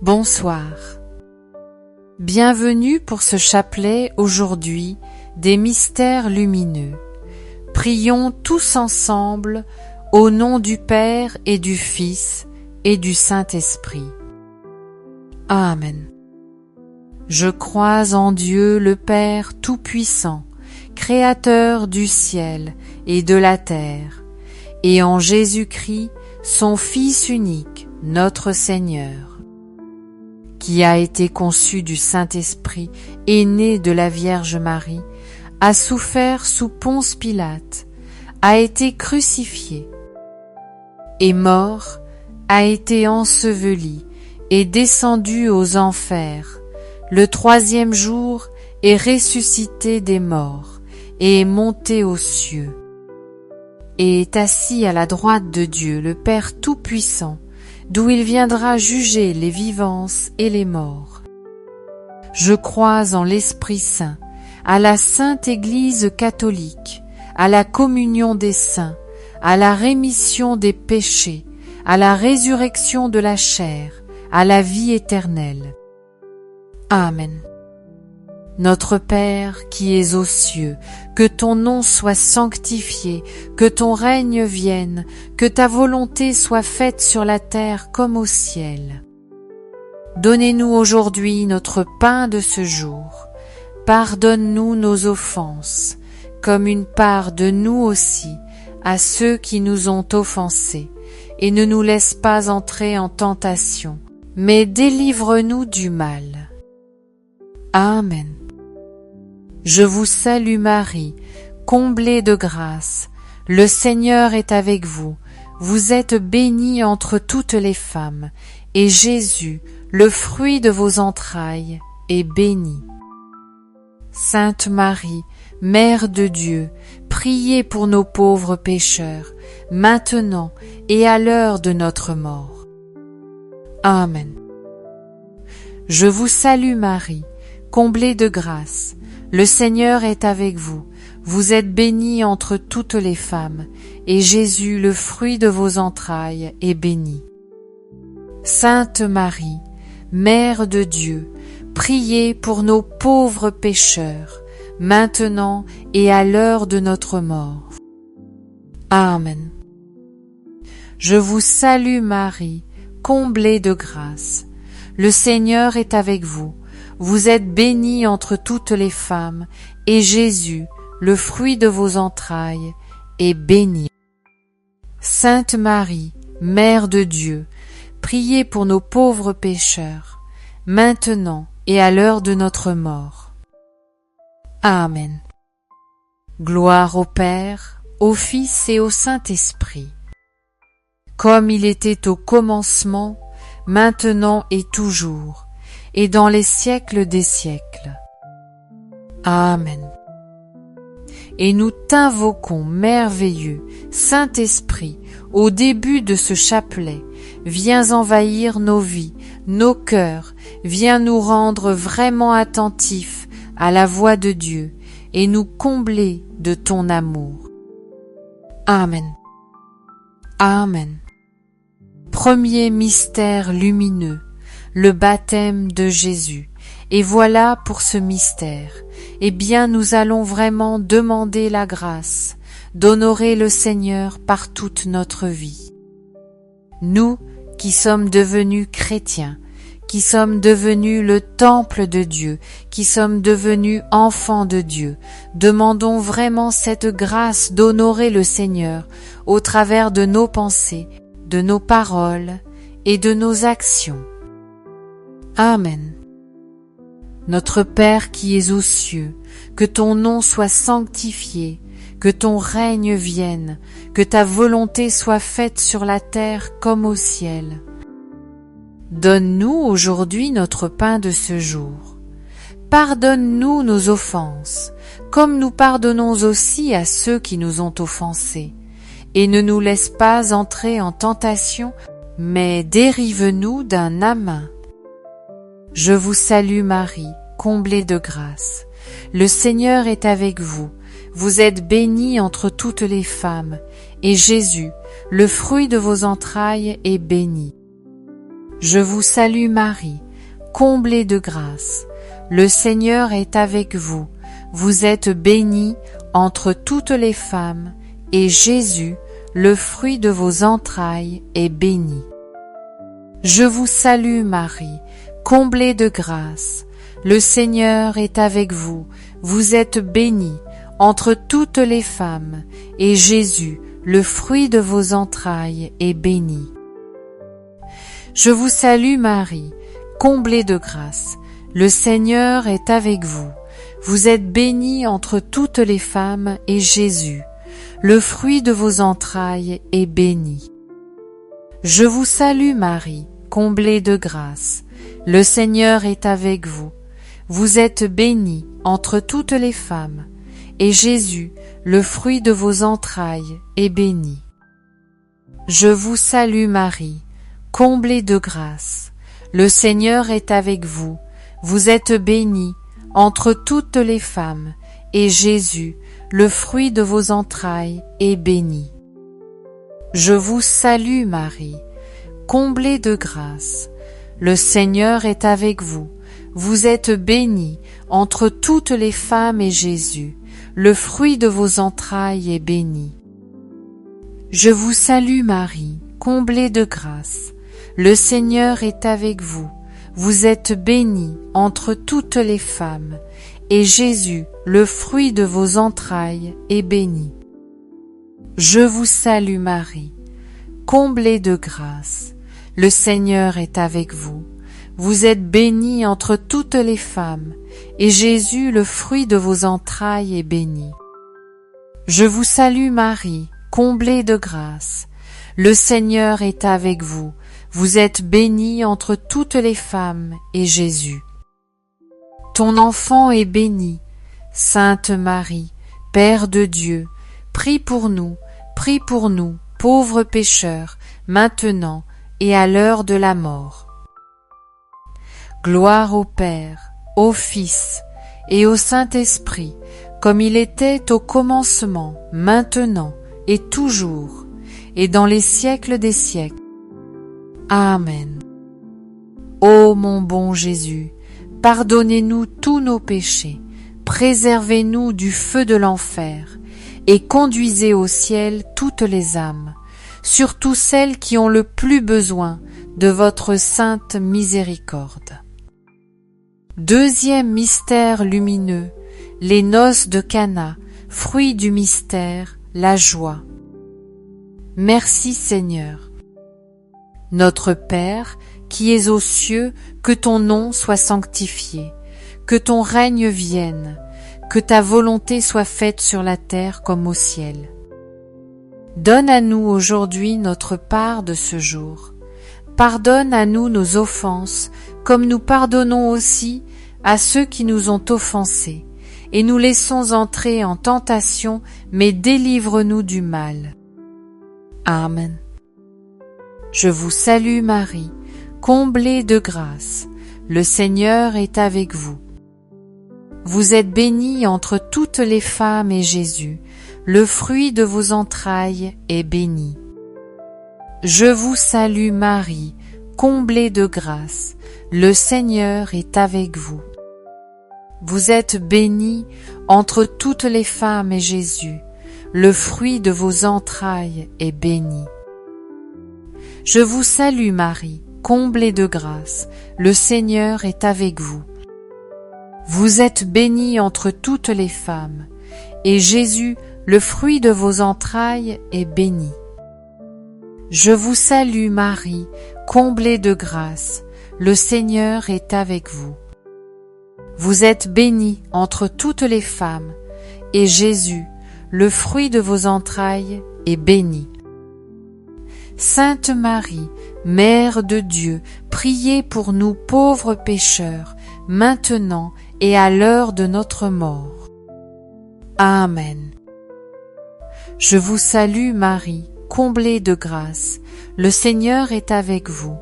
Bonsoir. Bienvenue pour ce chapelet aujourd'hui des mystères lumineux. Prions tous ensemble au nom du Père et du Fils et du Saint-Esprit. Amen. Je crois en Dieu le Père Tout-Puissant, Créateur du ciel et de la terre, et en Jésus-Christ, son Fils unique, notre Seigneur, qui a été conçu du Saint-Esprit et né de la Vierge Marie, a souffert sous Ponce Pilate, a été crucifié, est mort, a été enseveli, est descendu aux enfers, le troisième jour est ressuscité des morts, et est monté aux cieux, et est assis à la droite de Dieu, le Père Tout-Puissant, d'où il viendra juger les vivants et les morts. Je crois en l'Esprit Saint, à la Sainte Église catholique, à la communion des saints, à la rémission des péchés, à la résurrection de la chair, à la vie éternelle. Amen. Notre Père qui es aux cieux, que ton nom soit sanctifié, que ton règne vienne, que ta volonté soit faite sur la terre comme au ciel. Donnez-nous aujourd'hui notre pain de ce jour. Pardonne-nous nos offenses, comme une part de nous aussi, à ceux qui nous ont offensés, et ne nous laisse pas entrer en tentation, mais délivre-nous du mal. Amen. Je vous salue Marie, comblée de grâce, le Seigneur est avec vous, vous êtes bénie entre toutes les femmes, et Jésus, le fruit de vos entrailles, est béni. Sainte Marie, Mère de Dieu, priez pour nos pauvres pécheurs, maintenant et à l'heure de notre mort. Amen. Je vous salue Marie, comblée de grâce, le Seigneur est avec vous, vous êtes bénie entre toutes les femmes, et Jésus, le fruit de vos entrailles, est béni. Sainte Marie, Mère de Dieu, priez pour nos pauvres pécheurs, maintenant et à l'heure de notre mort. Amen. Je vous salue Marie, comblée de grâce, le Seigneur est avec vous, vous êtes bénie entre toutes les femmes, et Jésus, le fruit de vos entrailles, est béni. Sainte Marie, Mère de Dieu, priez pour nos pauvres pécheurs, maintenant et à l'heure de notre mort. Amen. Gloire au Père, au Fils et au Saint-Esprit, comme il était au commencement, maintenant et toujours, et dans les siècles des siècles. Amen. Et nous t'invoquons, merveilleux, Saint-Esprit, au début de ce chapelet, viens envahir nos vies, nos cœurs, viens nous rendre vraiment attentifs à la voix de Dieu, et nous combler de ton amour. Amen. Amen. Premier mystère lumineux, le baptême de Jésus. Et voilà pour ce mystère, eh bien nous allons vraiment demander la grâce d'honorer le Seigneur par toute notre vie. Nous qui sommes devenus chrétiens, qui sommes devenus le temple de Dieu, qui sommes devenus enfants de Dieu, demandons vraiment cette grâce d'honorer le Seigneur au travers de nos pensées, de nos paroles et de nos actions. Amen. Notre Père qui es aux cieux, que ton nom soit sanctifié, que ton règne vienne, que ta volonté soit faite sur la terre comme au ciel. Donne-nous aujourd'hui notre pain de ce jour. Pardonne-nous nos offenses, comme nous pardonnons aussi à ceux qui nous ont offensés, et ne nous laisse pas entrer en tentation, mais dérive-nous d'un amas. Je vous salue Marie, comblée de grâce. Le Seigneur est avec vous. Vous êtes bénie entre toutes les femmes, et Jésus, le fruit de vos entrailles, est béni. Je vous salue Marie, comblée de grâce. Le Seigneur est avec vous. Vous êtes bénie entre toutes les femmes, et Jésus, le fruit de vos entrailles, est béni. Je vous salue Marie, comblée de grâce. Le Seigneur est avec vous. Vous êtes bénie entre toutes les femmes, et Jésus, le fruit de vos entrailles, est béni. Je vous salue Marie, comblée de grâce. Le Seigneur est avec vous. Vous êtes bénie entre toutes les femmes, et Jésus, le fruit de vos entrailles, est béni. Je vous salue Marie, comblée de grâce. Le Seigneur est avec vous. Vous êtes bénie entre toutes les femmes, et Jésus, le fruit de vos entrailles, est béni. Je vous salue Marie, comblée de grâce. Le Seigneur est avec vous. Vous êtes bénie entre toutes les femmes, et Jésus, le fruit de vos entrailles, est béni. Je vous salue Marie, comblée de grâce. Le Seigneur est avec vous. Vous êtes bénie entre toutes les femmes, et Jésus, le fruit de vos entrailles, est béni. Je vous salue Marie, comblée de grâce. Le Seigneur est avec vous. Vous êtes bénie entre toutes les femmes, et Jésus, le fruit de vos entrailles, est béni. Je vous salue Marie, comblée de grâce. Le Seigneur est avec vous. Vous êtes bénie entre toutes les femmes, et Jésus, le fruit de vos entrailles, est béni. Je vous salue Marie, comblée de grâce. Le Seigneur est avec vous. Vous êtes bénie entre toutes les femmes, et Jésus. Ton enfant est béni. Sainte Marie, Père de Dieu, prie pour nous, pauvres pécheurs, maintenant et à l'heure de la mort. Gloire au Père, au Fils et au Saint-Esprit, comme il était au commencement, maintenant et toujours, et dans les siècles des siècles. Amen. Ô mon bon Jésus, pardonnez-nous tous nos péchés, préservez-nous du feu de l'enfer, et conduisez au ciel toutes les âmes, surtout celles qui ont le plus besoin de votre sainte miséricorde. Deuxième mystère lumineux, les noces de Cana, fruit du mystère, la joie. Merci Seigneur. Notre Père, qui es aux cieux, que ton nom soit sanctifié, que ton règne vienne, que ta volonté soit faite sur la terre comme au ciel. Donne à nous aujourd'hui notre part de ce jour. Pardonne à nous nos offenses, comme nous pardonnons aussi à ceux qui nous ont offensés, et nous laissons entrer en tentation, mais délivre-nous du mal. Amen. Je vous salue Marie, comblée de grâce. Le Seigneur est avec vous. Vous êtes bénie entre toutes les femmes, et Jésus, le fruit de vos entrailles, est béni. Je vous salue Marie, comblée de grâce. Le Seigneur est avec vous. Vous êtes bénie entre toutes les femmes, et Jésus, le fruit de vos entrailles, est béni. Je vous salue Marie, comblée de grâce. Le Seigneur est avec vous. Vous êtes bénie entre toutes les femmes, et Jésus, le fruit de vos entrailles, est béni. Je vous salue Marie, comblée de grâce. Le Seigneur est avec vous. Vous êtes bénie entre toutes les femmes, et Jésus, le fruit de vos entrailles, est béni. Sainte Marie, Mère de Dieu, priez pour nous pauvres pécheurs, maintenant et à l'heure de notre mort. Amen. Je vous salue Marie, comblée de grâce. Le Seigneur est avec vous.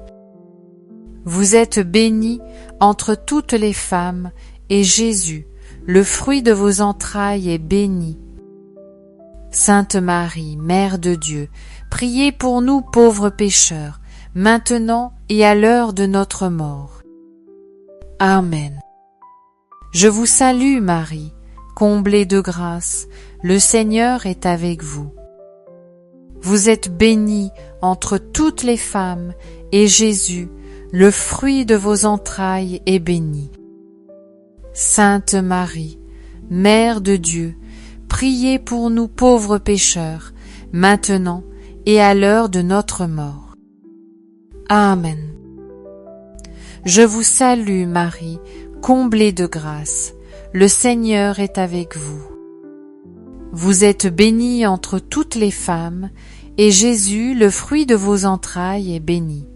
Vous êtes bénie entre toutes les femmes, et Jésus, le fruit de vos entrailles, est béni. Sainte Marie, Mère de Dieu, priez pour nous pauvres pécheurs, maintenant et à l'heure de notre mort. Amen. Je vous salue Marie, comblée de grâce, le Seigneur est avec vous. Vous êtes bénie entre toutes les femmes, et Jésus, le fruit de vos entrailles, est béni. Sainte Marie, Mère de Dieu, priez pour nous pauvres pécheurs, maintenant et à l'heure de notre mort. Amen. Je vous salue Marie, comblée de grâce, le Seigneur est avec vous. Vous êtes bénie entre toutes les femmes, et Jésus, le fruit de vos entrailles, est béni.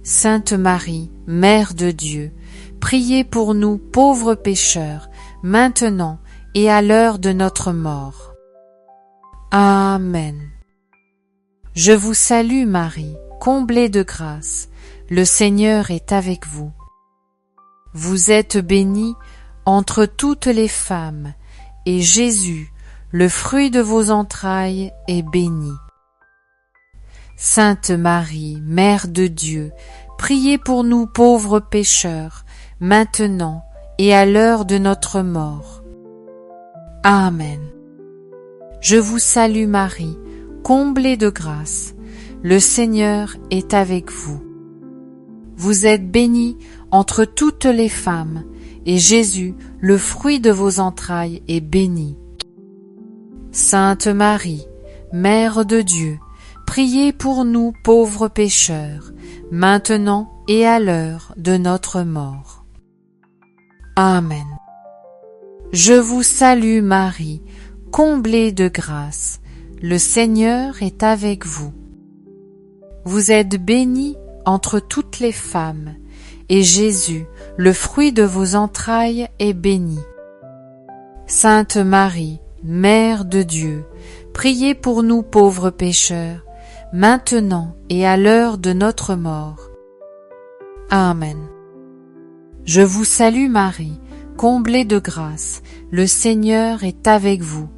Sainte Marie, Mère de Dieu, priez pour nous pauvres pécheurs, maintenant et à l'heure de notre mort. Amen. Je vous salue Marie, comblée de grâce, le Seigneur est avec vous. Vous êtes bénie entre toutes les femmes, et Jésus, le fruit de vos entrailles, est béni. Sainte Marie, Mère de Dieu, priez pour nous pauvres pécheurs, maintenant et à l'heure de notre mort. Amen. Je vous salue Marie, comblée de grâce, le Seigneur est avec vous. Vous êtes bénie entre toutes les femmes, et Jésus, le fruit de vos entrailles, est béni. Sainte Marie, Mère de Dieu, priez pour nous pauvres pécheurs, maintenant et à l'heure de notre mort. Amen. Je vous salue Marie, comblée de grâce, le Seigneur est avec vous. Vous êtes bénie entre toutes les femmes, et Jésus, le fruit de vos entrailles, est béni. Sainte Marie, Mère de Dieu, priez pour nous pauvres pécheurs, maintenant et à l'heure de notre mort. Amen. Je vous salue Marie, comblée de grâce, le Seigneur est avec vous.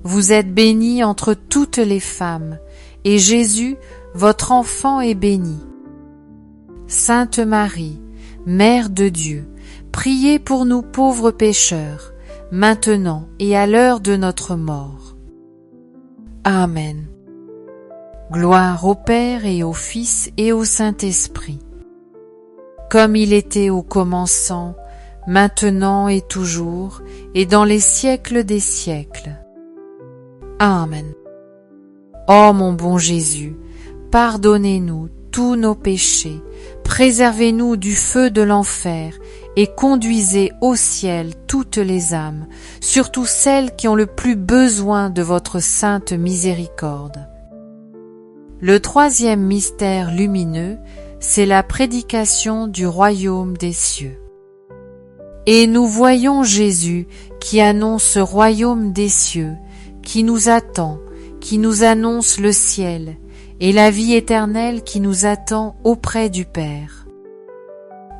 Vous êtes bénie entre toutes les femmes, et Jésus, votre enfant, est béni. Sainte Marie, Mère de Dieu, priez pour nous pauvres pécheurs, maintenant et à l'heure de notre mort. Amen. Gloire au Père et au Fils et au Saint-Esprit, comme il était au commencement, maintenant et toujours, et dans les siècles des siècles. Amen. Ô mon bon Jésus, pardonnez-nous tous nos péchés, préservez-nous du feu de l'enfer et conduisez au ciel toutes les âmes, surtout celles qui ont le plus besoin de votre sainte miséricorde. Le troisième mystère lumineux, c'est la prédication du royaume des cieux. Et nous voyons Jésus qui annonce ce royaume des cieux, qui nous attend, qui nous annonce le ciel, et la vie éternelle qui nous attend auprès du Père.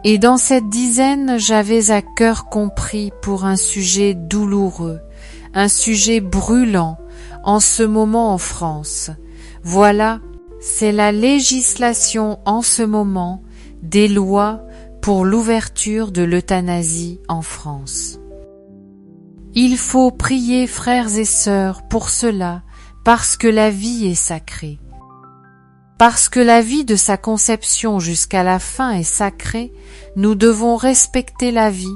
Et dans cette dizaine, j'avais à cœur compris pour un sujet douloureux, un sujet brûlant, en ce moment en France. Voilà, c'est la législation en ce moment des lois pour l'ouverture de l'euthanasie en France. Il faut prier, frères et sœurs, pour cela, parce que la vie est sacrée. Parce que la vie de sa conception jusqu'à la fin est sacrée, nous devons respecter la vie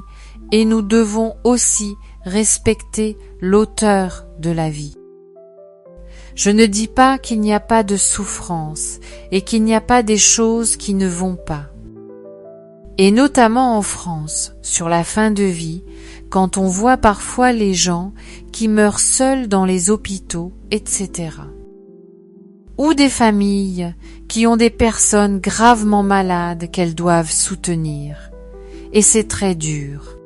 et nous devons aussi respecter l'auteur de la vie. Je ne dis pas qu'il n'y a pas de souffrance et qu'il n'y a pas des choses qui ne vont pas. Et notamment en France, sur la fin de vie, quand on voit parfois les gens qui meurent seuls dans les hôpitaux, etc. Ou des familles qui ont des personnes gravement malades qu'elles doivent soutenir. Et c'est très dur.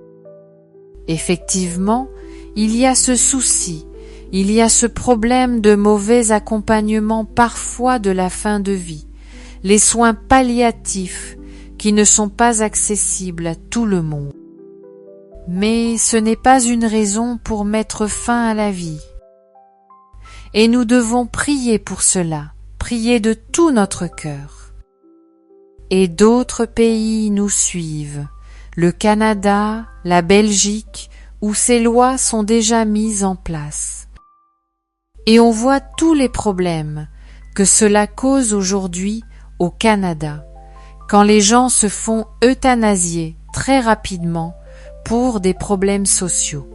Effectivement, il y a ce souci, il y a ce problème de mauvais accompagnement parfois de la fin de vie, les soins palliatifs qui ne sont pas accessibles à tout le monde. Mais ce n'est pas une raison pour mettre fin à la vie. Et nous devons prier pour cela, prier de tout notre cœur. Et d'autres pays nous suivent, le Canada, la Belgique, où ces lois sont déjà mises en place. Et on voit tous les problèmes que cela cause aujourd'hui au Canada, quand les gens se font euthanasier très rapidement pour des problèmes sociaux.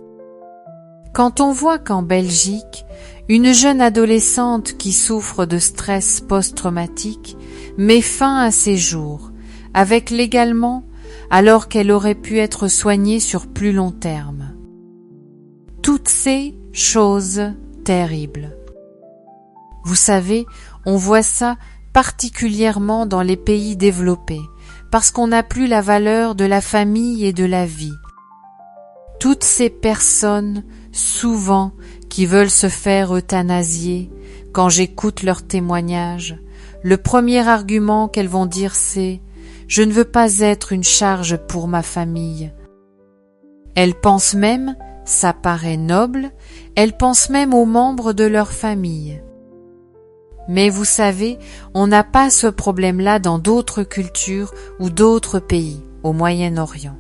Quand on voit qu'en Belgique, une jeune adolescente qui souffre de stress post-traumatique met fin à ses jours, avec légalement, alors qu'elle aurait pu être soignée sur plus long terme. Toutes ces choses terribles. Vous savez, on voit ça particulièrement dans les pays développés, parce qu'on n'a plus la valeur de la famille et de la vie. Toutes ces personnes, souvent, qui veulent se faire euthanasier, quand j'écoute leurs témoignages, le premier argument qu'elles vont dire c'est « Je ne veux pas être une charge pour ma famille ». Elles pensent même, ça paraît noble, elles pensent même aux membres de leur famille. Mais vous savez, on n'a pas ce problème-là dans d'autres cultures ou d'autres pays au Moyen-Orient.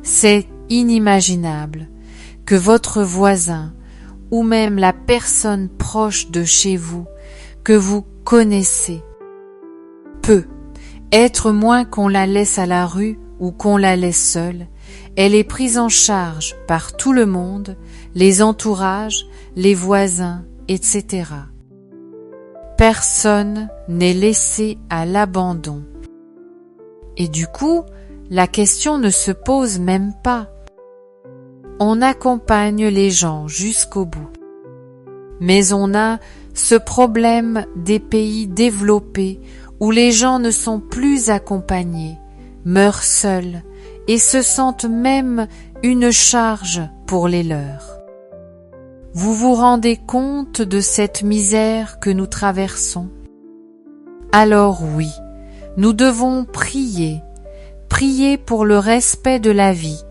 C'est inimaginable que votre voisin ou même la personne proche de chez vous que vous connaissez peut être moins qu'on la laisse à la rue ou qu'on la laisse seule. Elle est prise en charge par tout le monde, les entourages, les voisins, etc. Personne n'est laissé à l'abandon. Et du coup, la question ne se pose même pas. On accompagne les gens jusqu'au bout. Mais on a ce problème des pays développés où les gens ne sont plus accompagnés, meurent seuls et se sentent même une charge pour les leurs. Vous vous rendez compte de cette misère que nous traversons? Alors oui, nous devons prier, prier pour le respect de la vie,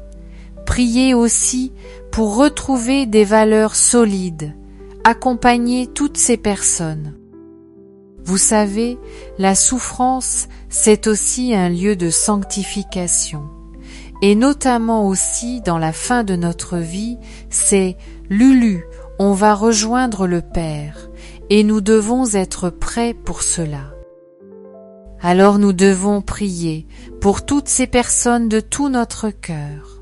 prier aussi pour retrouver des valeurs solides, accompagner toutes ces personnes. Vous savez, la souffrance, c'est aussi un lieu de sanctification. Et notamment aussi dans la fin de notre vie, c'est Lulu, on va rejoindre le Père, et nous devons être prêts pour cela. Alors nous devons prier pour toutes ces personnes de tout notre cœur.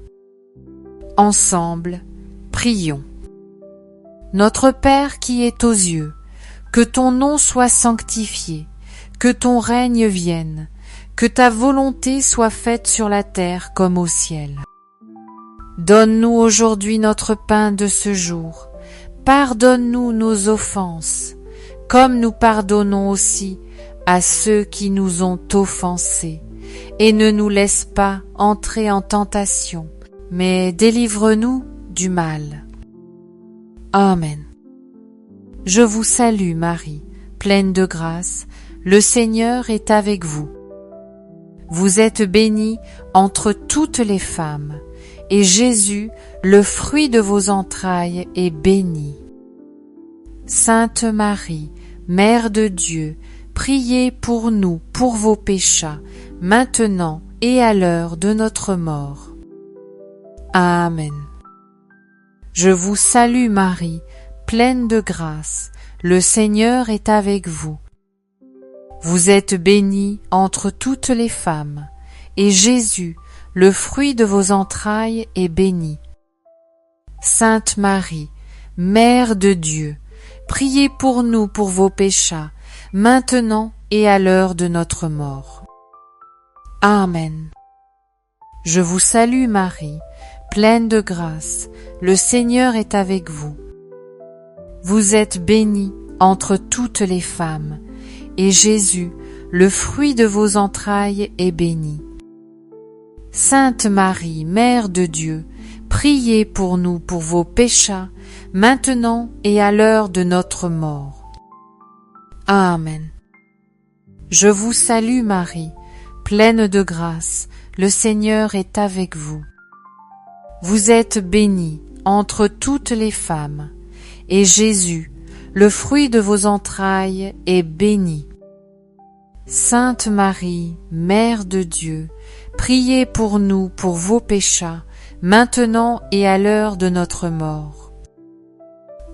Ensemble, prions. Notre Père qui est aux cieux, que ton nom soit sanctifié, que ton règne vienne, que ta volonté soit faite sur la terre comme au ciel. Donne-nous aujourd'hui notre pain de ce jour. Pardonne-nous nos offenses, comme nous pardonnons aussi à ceux qui nous ont offensés. Et ne nous laisse pas entrer en tentation, mais délivre-nous du mal. Amen. Je vous salue Marie, pleine de grâce, le Seigneur est avec vous. Vous êtes bénie entre toutes les femmes, et Jésus, le fruit de vos entrailles, est béni. Sainte Marie, Mère de Dieu, priez pour nous, pour vos péchés, maintenant et à l'heure de notre mort. Amen. Je vous salue Marie, pleine de grâce, le Seigneur est avec vous. Vous êtes bénie entre toutes les femmes, et Jésus, le fruit de vos entrailles, est béni. Sainte Marie, Mère de Dieu, priez pour nous pour vos péchés, maintenant et à l'heure de notre mort. Amen. Je vous salue Marie, pleine de grâce, le Seigneur est avec vous. Vous êtes bénie entre toutes les femmes, et Jésus, le fruit de vos entrailles, est béni. Sainte Marie, Mère de Dieu, priez pour nous pour vos péchés, maintenant et à l'heure de notre mort. Amen. Je vous salue Marie, pleine de grâce, le Seigneur est avec vous. Vous êtes bénie entre toutes les femmes, et Jésus, le fruit de vos entrailles est béni. Sainte Marie, Mère de Dieu, priez pour nous pour vos péchés, maintenant et à l'heure de notre mort.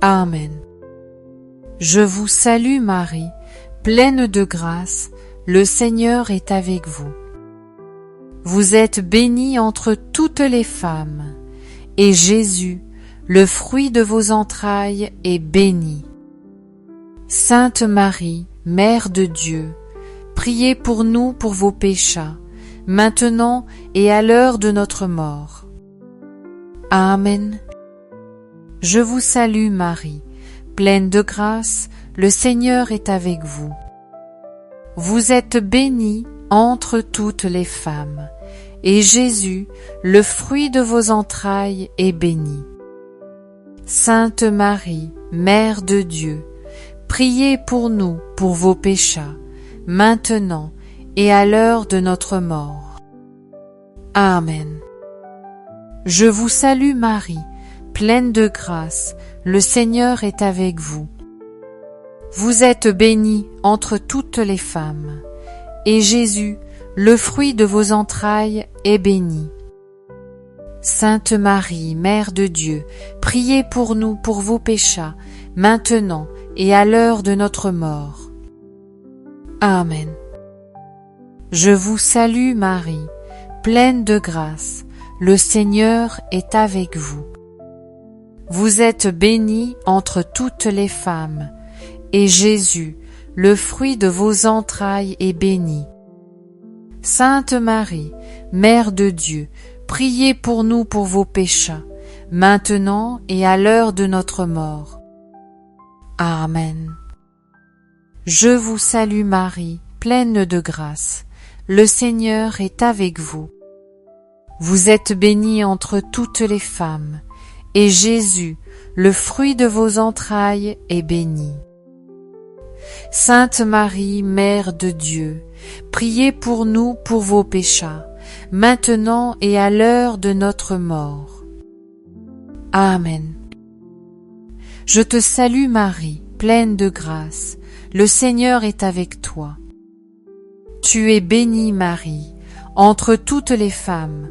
Amen. Je vous salue Marie, pleine de grâce, le Seigneur est avec vous. Vous êtes bénie entre toutes les femmes, et Jésus, le fruit de vos entrailles, est béni. Sainte Marie, Mère de Dieu, priez pour nous pour vos péchés, maintenant et à l'heure de notre mort. Amen. Je vous salue Marie, pleine de grâce, le Seigneur est avec vous. Vous êtes bénie entre toutes les femmes, et Jésus, le fruit de vos entrailles, est béni. Sainte Marie, Mère de Dieu, priez pour nous pour vos péchés, maintenant et à l'heure de notre mort. Amen. Je vous salue Marie, pleine de grâce, le Seigneur est avec vous. Vous êtes bénie entre toutes les femmes, et Jésus, le fruit de vos entrailles, est béni. Sainte Marie, Mère de Dieu, priez pour nous pour vos péchés, maintenant et à l'heure de notre mort. Amen. Je vous salue Marie, pleine de grâce, le Seigneur est avec vous. Vous êtes bénie entre toutes les femmes, et Jésus, le fruit de vos entrailles, est béni. Sainte Marie, Mère de Dieu, priez pour nous pour vos péchés, maintenant et à l'heure de notre mort. Amen. Je vous salue Marie, pleine de grâce, le Seigneur est avec vous. Vous êtes bénie entre toutes les femmes, et Jésus, le fruit de vos entrailles, est béni. Sainte Marie, Mère de Dieu, priez pour nous pour vos péchés, maintenant et à l'heure de notre mort. Amen. Je te salue Marie, pleine de grâce, le Seigneur est avec toi. Tu es bénie Marie, entre toutes les femmes,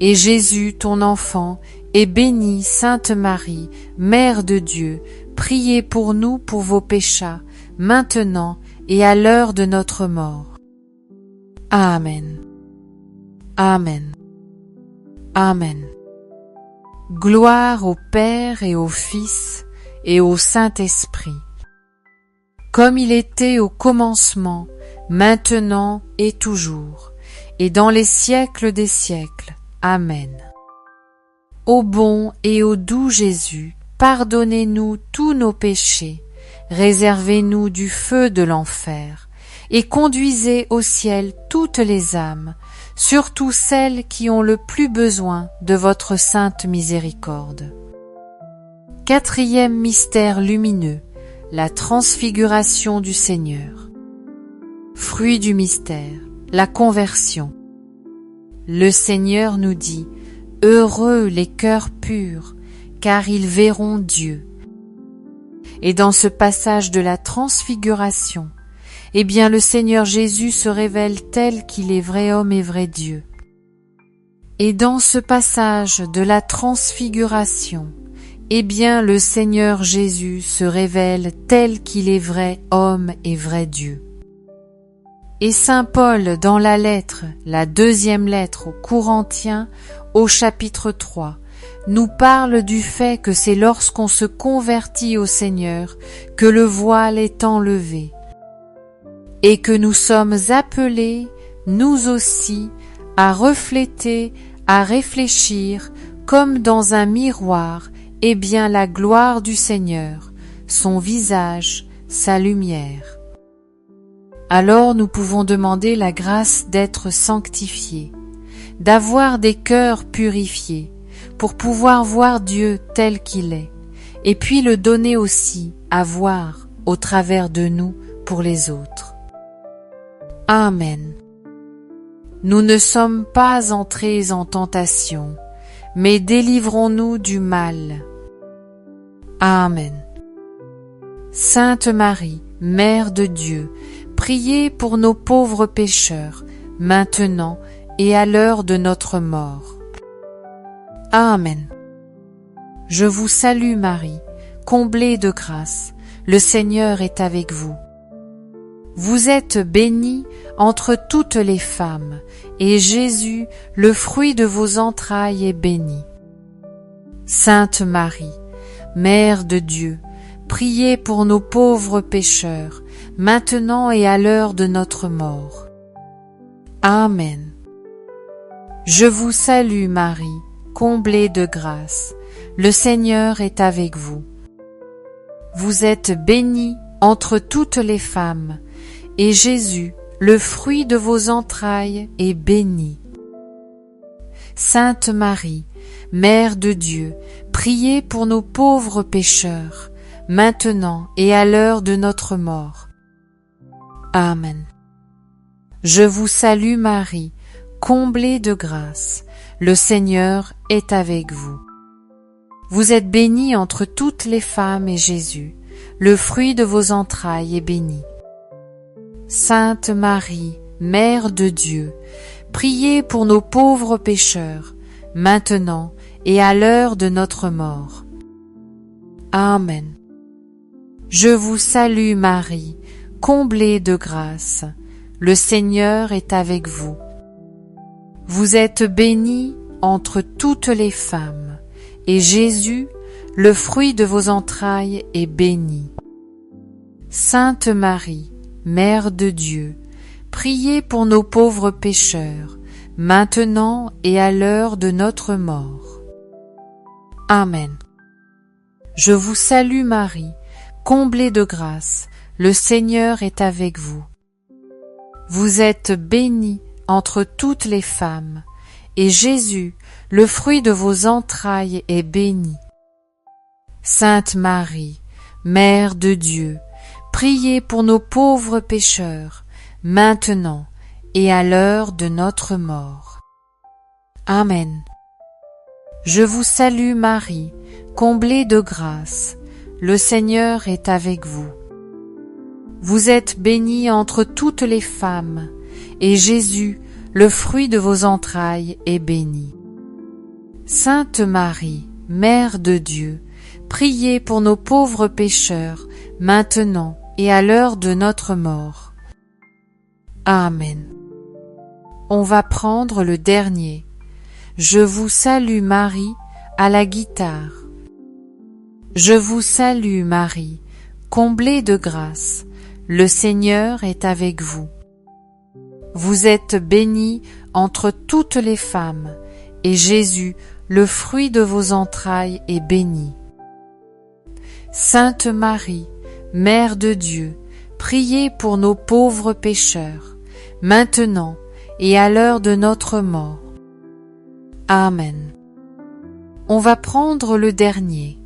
et Jésus, ton enfant, est béni. Sainte Marie, Mère de Dieu, priez pour nous pour vos péchés, maintenant et à l'heure de notre mort. Amen. Amen. Amen. Gloire au Père et au Fils et au Saint-Esprit, comme il était au commencement, maintenant et toujours, et dans les siècles des siècles. Amen. Ô bon et ô doux Jésus, pardonnez-nous tous nos péchés, réservez-nous du feu de l'enfer, et conduisez au ciel toutes les âmes, surtout celles qui ont le plus besoin de votre sainte miséricorde. Quatrième mystère lumineux, la transfiguration du Seigneur. Fruit du mystère, la conversion. Le Seigneur nous dit: heureux les cœurs purs, car ils verront Dieu. Et dans ce passage de la transfiguration, eh bien le Seigneur Jésus se révèle tel qu'il est vrai homme et vrai Dieu. Et dans ce passage de la transfiguration, eh bien le Seigneur Jésus se révèle tel qu'il est vrai homme et vrai Dieu. Et saint Paul, dans la lettre, la deuxième lettre aux Corinthiens, au chapitre 3, nous parle du fait que c'est lorsqu'on se convertit au Seigneur que le voile est enlevé, et que nous sommes appelés, nous aussi, à refléter, à réfléchir, comme dans un miroir, eh bien la gloire du Seigneur, son visage, sa lumière. Alors nous pouvons demander la grâce d'être sanctifiés, d'avoir des cœurs purifiés, pour pouvoir voir Dieu tel qu'il est, et puis le donner aussi à voir au travers de nous pour les autres. Amen. Nous ne sommes pas entrés en tentation, mais délivrons-nous du mal. Amen. Sainte Marie, Mère de Dieu, priez pour nos pauvres pécheurs, maintenant et à l'heure de notre mort. Amen. Je vous salue Marie, comblée de grâce, le Seigneur est avec vous. Vous êtes bénie entre toutes les femmes, et Jésus, le fruit de vos entrailles, est béni. Sainte Marie, Mère de Dieu, priez pour nos pauvres pécheurs, maintenant et à l'heure de notre mort. Amen. Je vous salue Marie, comblée de grâce, le Seigneur est avec vous. Vous êtes bénie entre toutes les femmes, et Jésus, le fruit de vos entrailles, est béni. Sainte Marie, Mère de Dieu, priez pour nos pauvres pécheurs, maintenant et à l'heure de notre mort. Amen. Je vous salue Marie, comblée de grâce, le Seigneur est avec vous. Vous êtes bénie entre toutes les femmes et Jésus, le fruit de vos entrailles, est béni. Sainte Marie, Mère de Dieu, priez pour nos pauvres pécheurs, maintenant et à l'heure de notre mort. Amen. Je vous salue Marie, comblée de grâce, le Seigneur est avec vous. Vous êtes bénie entre toutes les femmes, et Jésus, le fruit de vos entrailles, est béni. Sainte Marie, Mère de Dieu, priez pour nos pauvres pécheurs, maintenant et à l'heure de notre mort. Amen. Je vous salue Marie, comblée de grâce, le Seigneur est avec vous. Vous êtes bénie entre toutes les femmes, et Jésus, le fruit de vos entrailles, est béni. Sainte Marie, Mère de Dieu, priez pour nos pauvres pécheurs, maintenant et à l'heure de notre mort. Amen. Je vous salue Marie, comblée de grâce, le Seigneur est avec vous. Vous êtes bénie entre toutes les femmes, et Jésus, le fruit de vos entrailles, est béni. Sainte Marie, Mère de Dieu, priez pour nos pauvres pécheurs, maintenant et à l'heure de notre mort. Amen. On va prendre le dernier. Je vous salue Marie, à la guitare. Je vous salue Marie, comblée de grâce, le Seigneur est avec vous. Vous êtes bénie entre toutes les femmes, et Jésus, le fruit de vos entrailles, est béni. Sainte Marie, Mère de Dieu, priez pour nos pauvres pécheurs, maintenant et à l'heure de notre mort. Amen. On va prendre le dernier.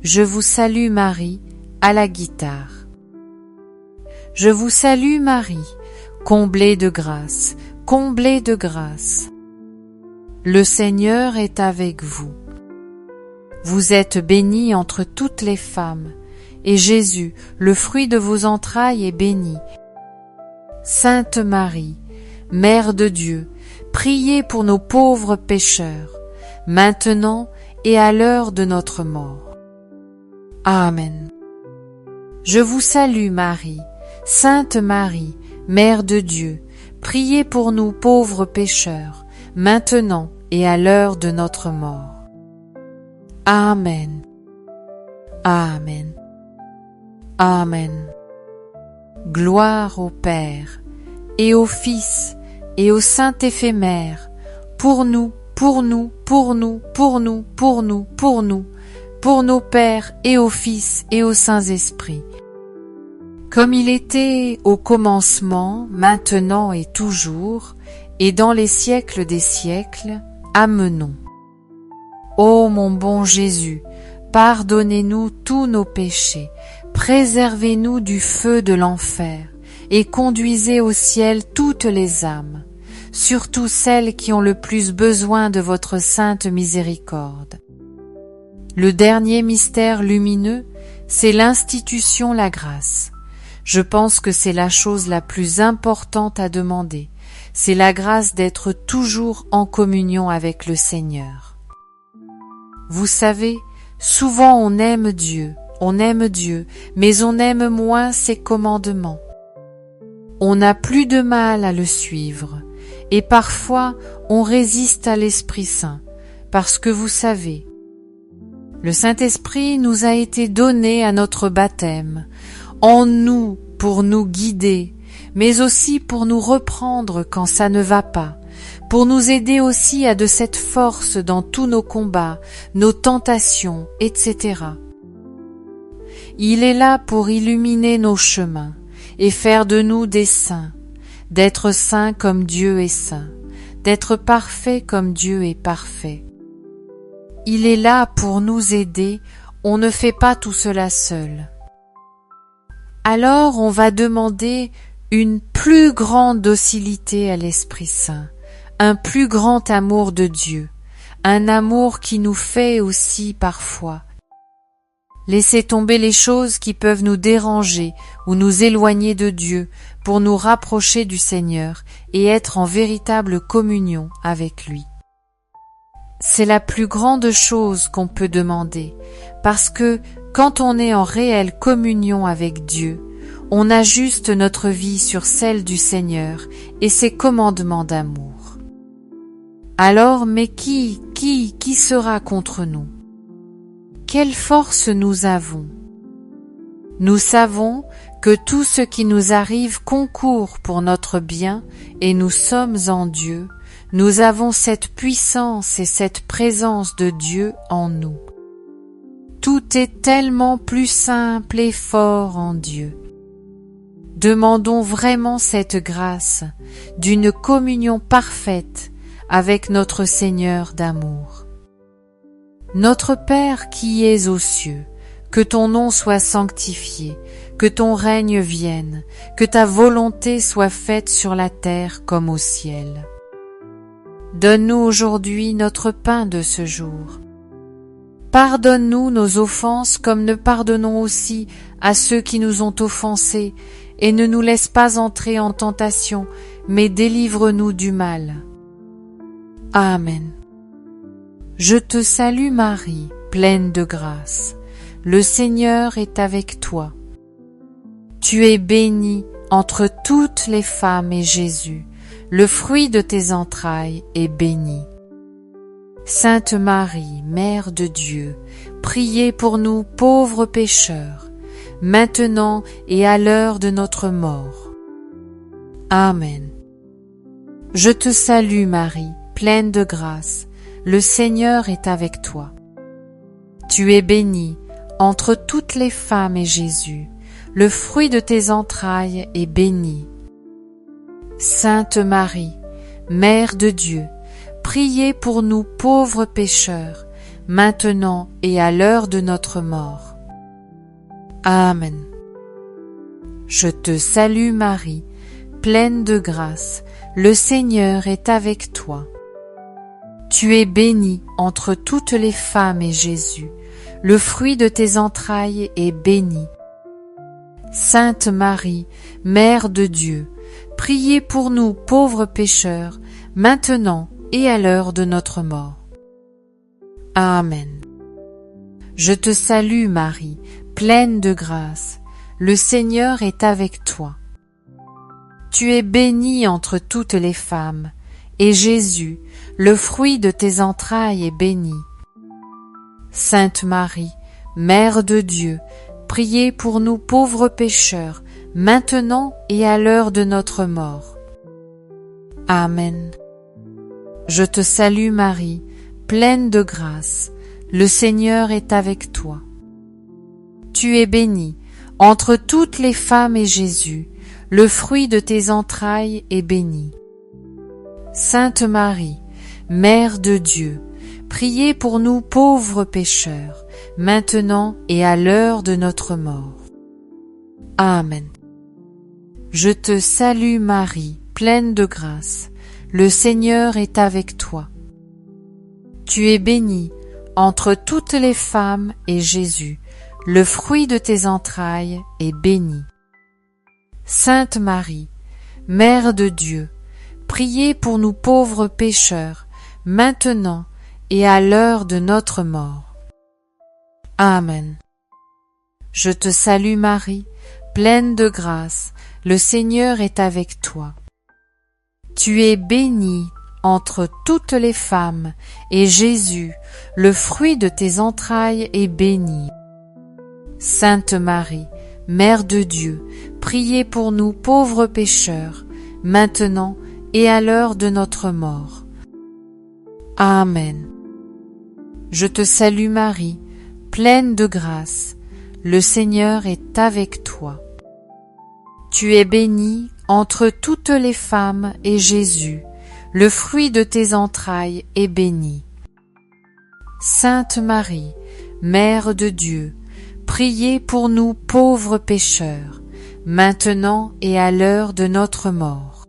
Je vous salue Marie, à la guitare. Je vous salue Marie, comblée de grâce, comblée de grâce. Le Seigneur est avec vous. Vous êtes bénie entre toutes les femmes, et Jésus, le fruit de vos entrailles, est béni. Sainte Marie, Mère de Dieu, priez pour nos pauvres pécheurs, maintenant et à l'heure de notre mort. Amen. Je vous salue Marie, Sainte Marie, Mère de Dieu, priez pour nous pauvres pécheurs, maintenant et à l'heure de notre mort. Amen. Amen. Amen. Gloire au Père, et au Fils, et au Saint éphémère, pour nous, pour nous, pour nous, pour nous, pour nous, pour nous, pour nos pères, et au Fils, et aux Saints Esprits, comme il était au commencement, maintenant et toujours, et dans les siècles des siècles. Amen. Ô mon bon Jésus, pardonnez-nous tous nos péchés, préservez-nous du feu de l'enfer, et conduisez au ciel toutes les âmes, surtout celles qui ont le plus besoin de votre sainte miséricorde. Le dernier mystère lumineux, c'est l'institution, la grâce. Je pense que c'est la chose la plus importante à demander. C'est la grâce d'être toujours en communion avec le Seigneur. Vous savez, souvent on aime Dieu, mais on aime moins ses commandements. On n'a plus de mal à le suivre, et parfois on résiste à l'Esprit Saint, parce que vous savez, le Saint-Esprit nous a été donné à notre baptême, en nous pour nous guider, mais aussi pour nous reprendre quand ça ne va pas, pour nous aider aussi à de cette force dans tous nos combats, nos tentations, etc. Il est là pour illuminer nos chemins et faire de nous des saints, d'être saints comme Dieu est saint, d'être parfaits comme Dieu est parfait. Il est là pour nous aider, on ne fait pas tout cela seul. Alors on va demander une plus grande docilité à l'Esprit Saint, un plus grand amour de Dieu, un amour qui nous fait aussi parfois laisser tomber les choses qui peuvent nous déranger ou nous éloigner de Dieu pour nous rapprocher du Seigneur et être en véritable communion avec lui. C'est la plus grande chose qu'on peut demander, parce que quand on est en réelle communion avec Dieu, on ajuste notre vie sur celle du Seigneur et ses commandements d'amour. Alors, mais qui sera contre nous? Quelle force nous avons? Nous savons que tout ce qui nous arrive concourt pour notre bien et nous sommes en Dieu. Nous avons cette puissance et cette présence de Dieu en nous. Tout est tellement plus simple et fort en Dieu. Demandons vraiment cette grâce d'une communion parfaite avec notre Seigneur d'amour. Notre Père qui es aux cieux, que ton nom soit sanctifié, que ton règne vienne, que ta volonté soit faite sur la terre comme au ciel. Donne-nous aujourd'hui notre pain de ce jour. Pardonne-nous nos offenses comme nous pardonnons aussi à ceux qui nous ont offensés, et ne nous laisse pas entrer en tentation, mais délivre-nous du mal. Amen. Je te salue Marie, pleine de grâce. Le Seigneur est avec toi. Tu es bénie entre toutes les femmes et Jésus, le fruit de tes entrailles, est béni. Sainte Marie, Mère de Dieu, priez pour nous pauvres pécheurs, maintenant et à l'heure de notre mort. Amen. Je te salue Marie, pleine de grâce, le Seigneur est avec toi. Tu es bénie entre toutes les femmes et Jésus, le fruit de tes entrailles, est béni. Sainte Marie, Mère de Dieu, priez pour nous pauvres pécheurs, maintenant et à l'heure de notre mort. Amen. Je te salue Marie, pleine de grâce, le Seigneur est avec toi. Tu es bénie entre toutes les femmes et Jésus, le fruit de tes entrailles, est béni. Sainte Marie, Mère de Dieu, priez pour nous pauvres pécheurs, maintenant et à l'heure de notre mort. Amen. Je te salue Marie, pleine de grâce, le Seigneur est avec toi. Tu es bénie entre toutes les femmes, et Jésus, le fruit de tes entrailles, est béni. Sainte Marie, Mère de Dieu, priez pour nous pauvres pécheurs, maintenant et à l'heure de notre mort. Amen. Je te salue Marie, pleine de grâce, le Seigneur est avec toi. Tu es bénie entre toutes les femmes et Jésus, le fruit de tes entrailles, est béni. Sainte Marie, Mère de Dieu, priez pour nous pauvres pécheurs, maintenant et à l'heure de notre mort. Amen. Je te salue Marie, pleine de grâce, le Seigneur est avec toi. Tu es bénie entre toutes les femmes et Jésus, le fruit de tes entrailles est béni. Sainte Marie, Mère de Dieu, priez pour nous pauvres pécheurs, maintenant et à l'heure de notre mort. Amen. Je te salue Marie, pleine de grâce, le Seigneur est avec toi. Tu es bénie entre toutes les femmes, et Jésus, le fruit de tes entrailles, est béni. Sainte Marie, Mère de Dieu, priez pour nous pauvres pécheurs, maintenant et à l'heure de notre mort. Amen. Je te salue Marie, pleine de grâce, le Seigneur est avec toi. Tu es bénie entre toutes les femmes, et Jésus, le fruit de tes entrailles, est béni. Sainte Marie, Mère de Dieu, priez pour nous pauvres pécheurs, maintenant et à l'heure de notre mort.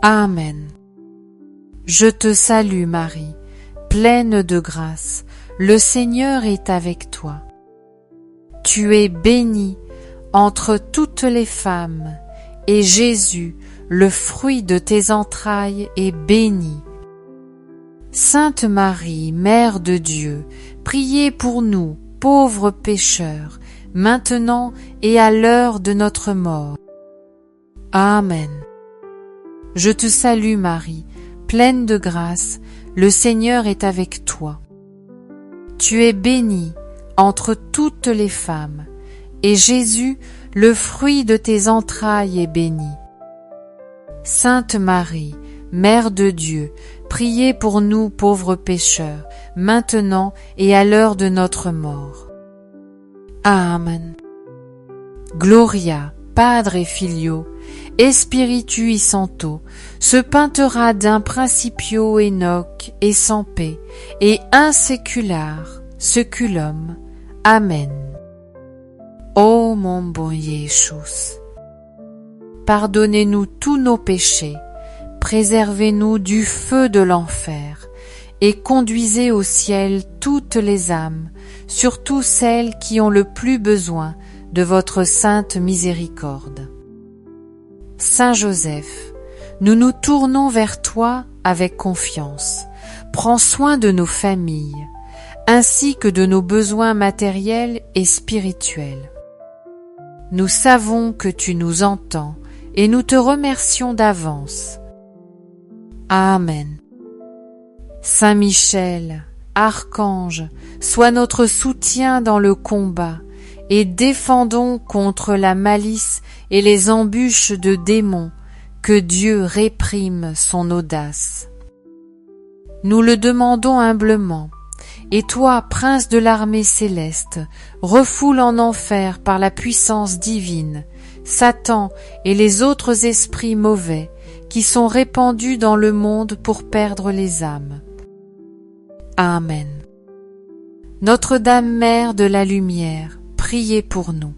Amen. Je te salue Marie, pleine de grâce, le Seigneur est avec toi. Tu es bénie entre toutes les femmes, et Jésus, le fruit de tes entrailles, est béni. Sainte Marie, Mère de Dieu, priez pour nous, pauvres pécheurs, maintenant et à l'heure de notre mort. Amen. Je te salue Marie, pleine de grâce, le Seigneur est avec toi. Tu es bénie entre toutes les femmes, et Jésus, le fruit de tes entrailles, est béni. Sainte Marie, Mère de Dieu, priez pour nous pauvres pécheurs, maintenant et à l'heure de notre mort. Amen. Gloria, Padre Filio, et Spiritui Sancto, se peintera d'un principio enoc et sans paix, et un sécular, seculum. Amen. Ô mon bon Jésus, pardonnez-nous tous nos péchés, préservez-nous du feu de l'enfer, et conduisez au ciel toutes les âmes, surtout celles qui ont le plus besoin de votre sainte miséricorde. Saint Joseph, nous nous tournons vers toi avec confiance. Prends soin de nos familles, ainsi que de nos besoins matériels et spirituels. Nous savons que tu nous entends et nous te remercions d'avance. Amen. Saint Michel, Archange, sois notre soutien dans le combat et défendons contre la malice et les embûches de démons, que Dieu réprime son audace. Nous le demandons humblement. Et toi, prince de l'armée céleste, refoule en enfer par la puissance divine Satan et les autres esprits mauvais qui sont répandus dans le monde pour perdre les âmes. Amen. Notre-Dame Mère de la Lumière, priez pour nous.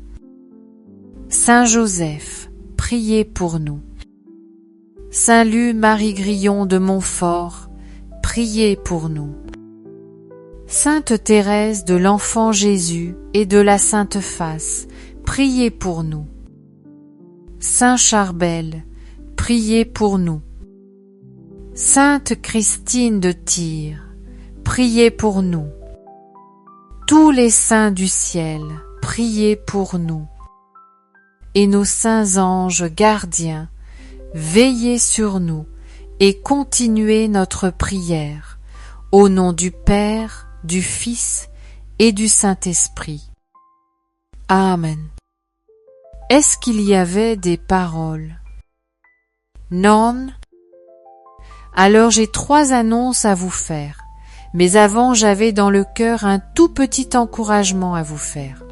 Saint Joseph, priez pour nous. Saint Louis Marie Grillon de Montfort, priez pour nous. Sainte Thérèse de l'Enfant Jésus et de la Sainte Face, priez pour nous. Saint Charbel, priez pour nous. Sainte Christine de Tyr, priez pour nous. Tous les saints du ciel, priez pour nous. Et nos saints anges gardiens, veillez sur nous et continuez notre prière. Au nom du Père, du Fils et du Saint-Esprit. Amen. Est-ce qu'il y avait des paroles? Non? Alors j'ai 3 annonces à vous faire, mais avant j'avais dans le cœur un tout petit encouragement à vous faire.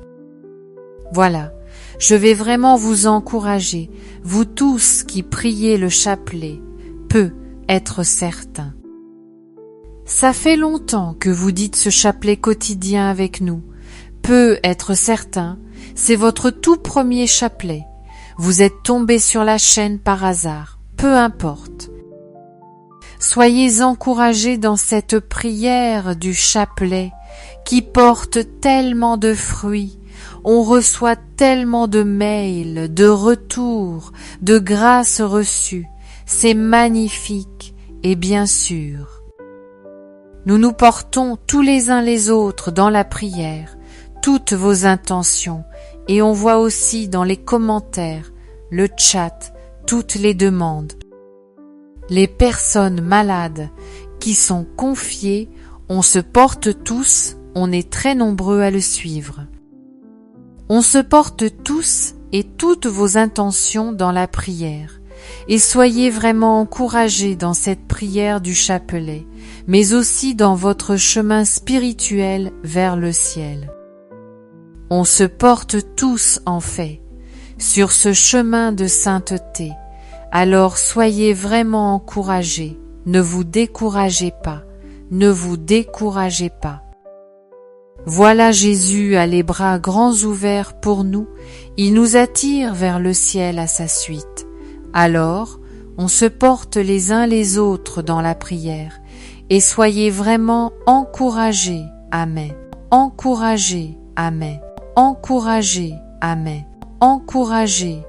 Voilà, je vais vraiment vous encourager, vous tous qui priez le chapelet, peut être certain. Ça fait longtemps que vous dites ce chapelet quotidien avec nous. Peut être certain, c'est votre tout premier chapelet. Vous êtes tombé sur la chaîne par hasard, peu importe. Soyez encouragés dans cette prière du chapelet qui porte tellement de fruits. On reçoit tellement de mails, de retours, de grâces reçues. C'est magnifique et bien sûr. Nous nous portons tous les uns les autres dans la prière, toutes vos intentions, et on voit aussi dans les commentaires, le chat, toutes les demandes. Les personnes malades qui sont confiées, on se porte tous, on est très nombreux à le suivre. On se porte tous et toutes vos intentions dans la prière, et soyez vraiment encouragés dans cette prière du chapelet, mais aussi dans votre chemin spirituel vers le ciel. On se porte tous en fait sur ce chemin de sainteté. Alors soyez vraiment encouragés, ne vous découragez pas, ne vous découragez pas. Voilà Jésus a les bras grands ouverts pour nous, il nous attire vers le ciel à sa suite. Alors, on se porte les uns les autres dans la prière, et soyez vraiment encouragés, Amen. Encouragés, Amen. Encouragés, Amen. Encouragés,